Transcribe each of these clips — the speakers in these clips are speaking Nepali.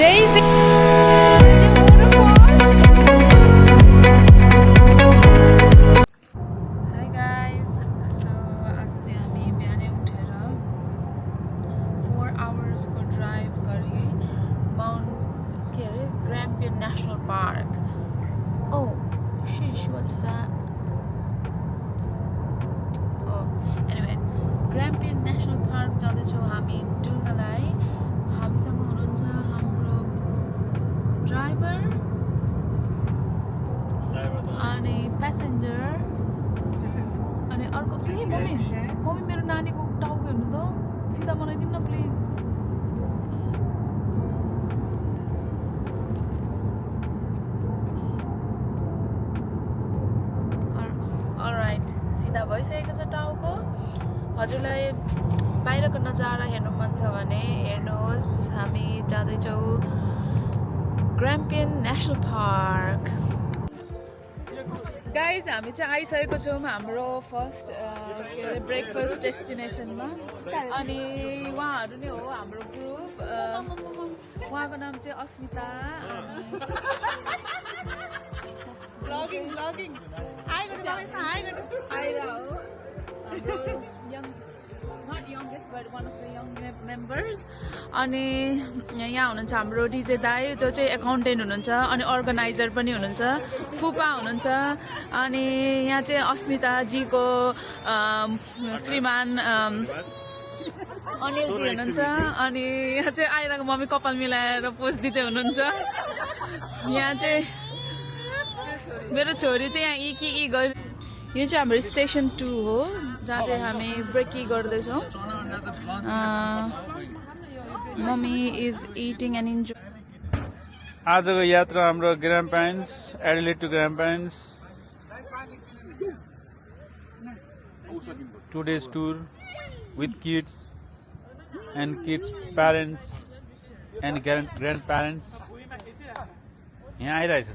Daisy. Hi guys. So आज चाहिँ हामी बिहानै उठेर 4 hours को ड्राइभ गरी Grampian National Park. Oh, sheesh, what's that? Oh, anyway, Grampian National Park जाँदैछौँ हामी डुल्नलाई. हामीसँग हुनुहुन्छ हाम्रो ड्राइभर अनि प्यासेन्जर अनि अर्को मम्मी मेरो नानीको टाउको हेर्नु त सिधा बनाइदिनु न प्लिज. अलराइट, सिधा भइसकेको छ टाउको. हजुरलाई बाहिरको नजारा हेर्नु मन छ भने हेर्नुहोस्. हामी जाँदैछौँ Grampian National Park. गाइज, हामी चाहिँ आइसकेको छौँ हाम्रो फर्स्ट ब्रेकफास्ट डेस्टिनेसनमा. अनि उहाँहरू नै हो हाम्रो ग्रुप. उहाँको नाम चाहिँ अस्मिता. आइरा हो हाम्रो not youngest but one of the young members. अनि यहाँ हुनुहुन्छ हाम्रो डिजे दाई जो चाहिँ एकाउन्टेन्ट हुनुहुन्छ अनि अर्गनाइजर पनि हुनुहुन्छ. फुपा हुनुहुन्छ. अनि यहाँ चाहिँ अस्मिताजीको श्रीमान अनिलजी हुनुहुन्छ. अनि यहाँ चाहिँ आइराको मम्मी कपाल मिलाएर पोज दिँदै हुनुहुन्छ. यहाँ चाहिँ मेरो छोरी चाहिँ यहाँ ई गर्. यो चाहिँ हाम्रो स्टेसन 2 हो जहाँ चाहिँ हामी ब्रेकी गर्दैछौँ. Mummy is eating and enjoy. आजको यात्रा हाम्रो ग्राम्पाइन्स, Adelaide to ग्राम्पाइन्स 2 days tour with kids and kids parents and grandparents. यहाँ आइरहेछ त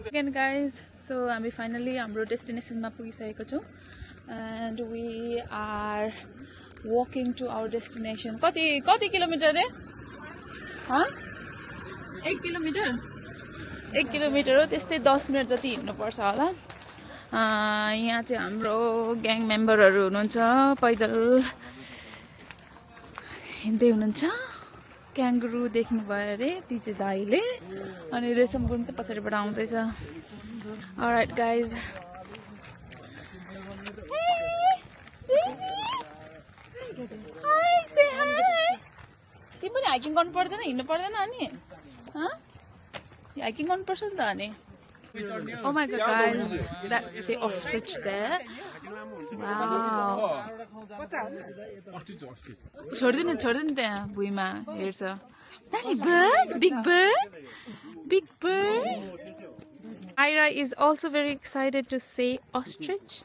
Again guys, so हामी फाइनली हाम्रो डेस्टिनेसनमा पुगिसकेको छौँ. And we are walking to our destination. कति किलोमिटर रे? 1 किलोमिटर? 1 किलोमिटर हो. त्यस्तै 10 मिनट जति हिँड्नुपर्छ होला. यहाँ चाहिँ हाम्रो ग्याङ मेम्बरहरू हुनुहुन्छ. पैदल हिँड्दै हुनुहुन्छ. क्याङ्गुरु देख्नुभयो अरे डिजे दाईले. अनि रेशम गुरुङ त पछाडिबाट आउँदैछ. अलराइट गाइज, तिमी पनि हाइकिङ गर्नु पर्दैन, हिँड्नु पर्दैन अनि हाइकिङ गर्नुपर्छ नि त अनि. Oh my god guys, that's the ostrich there. Wow. छोडिदिनु त्यहाँ भुइँमा हेर्छ. Big bird. Ira is also very excited to say ostrich.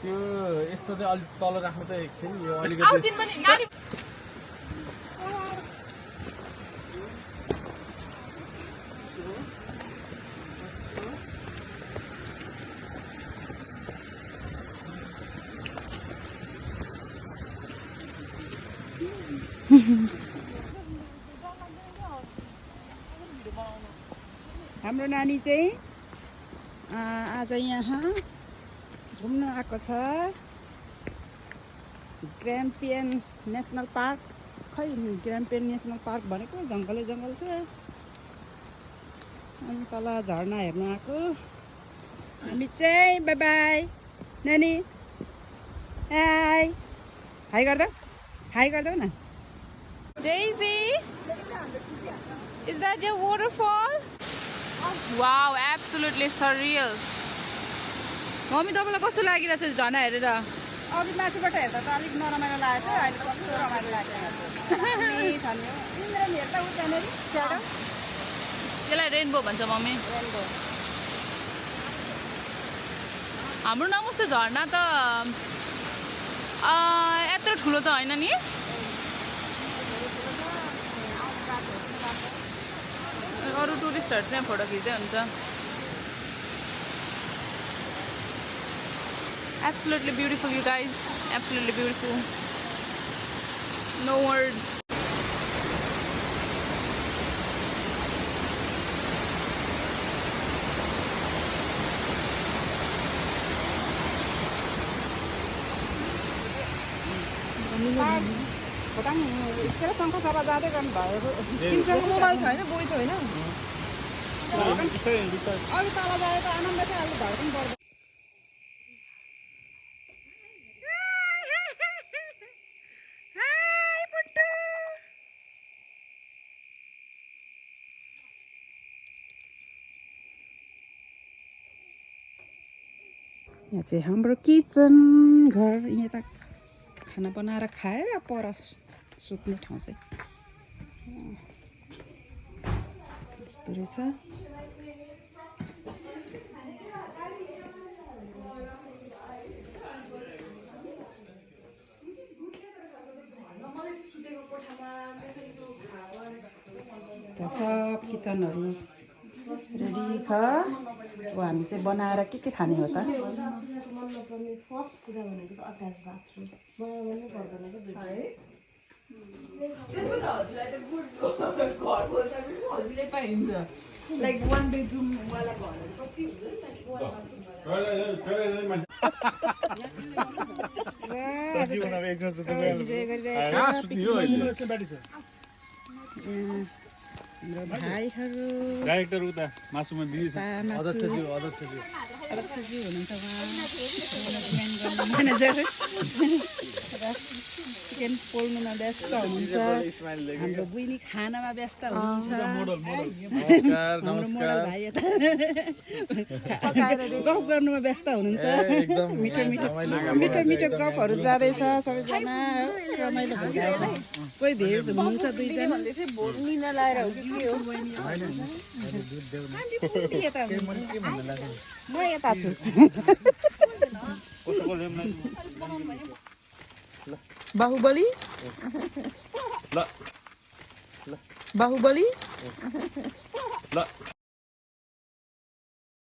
त्यो यस्तो चाहिँ अलि तल राख्नु त एकछिन. यो अलिकति हाम्रो नानी चाहिँ आज यहाँ घुम्न आएको छ. ग्राम्पियन नेसनल पार्क. खै ग्राम्पियन नेसनल पार्क भनेको जङ्गलै जङ्गल छ. अनि तल झर्ना हेर्नु आएको. हामी चाहिँ बाई बाई नानी. हाई गर्दै न. Daisy, is that your waterfall? Wow, absolutely surreal. Mummy तपाईँलाई कस्तो लागिरहेछ झर्ना हेरेर? अघि माथिबाट हेर्दा त अलिक नरमाइलो लागेको थियो. अहिले कस्तो रमाइलो लागेको. त्यसलाई रेनबो भन्छ मम्मी. हाम्रो नमस्ते झर्ना त साह्रो ठुलो त होइन नि अरू टुरिस्टहरू चाहिँ फोटो खिच्दै हुन्छ Absolutely beautiful, you guys. Absolutely beautiful. No words. Khotang के शङ्ख सभा जाँदै गर्नुभयो तिमीसँग मोबाइल छैन बोइ छैन अघि तल जाएको आनन्द चाहिँ अहिले घर पनि पर्दैन यहाँ चाहिँ हाम्रो किचन घर यहाँ त खाना बनाएर खाएर पर सुत्ने ठाउँ चाहिँ यस्तो रहेछ त्यहाँ सब किचनहरू रेडी छ अब हामी चाहिँ बनाएर के खाने हो त Like one bedroom वाला घर कति हाम्रो भाइहरू डाइरेक्टर उता मासुमा दिन्छ अध्यक्षजी हुनुहुन्छ म्यानेजर चिकन पोल्नुमा व्यस्त हुनुहुन्छ हाम्रो बहिनी खानामा व्यस्त हुनुहुन्छ हाम्रो मोडल भाइ यता गफ गर्नुमा व्यस्त हुनुहुन्छ मिठो मिठो मिठो मिठो गफहरू जाँदैछ सबैजना रमाइलो भइरहेको छ कोही भेज हुनुहुन्छ दुईजना म यता छु बाहुबली बाहुबली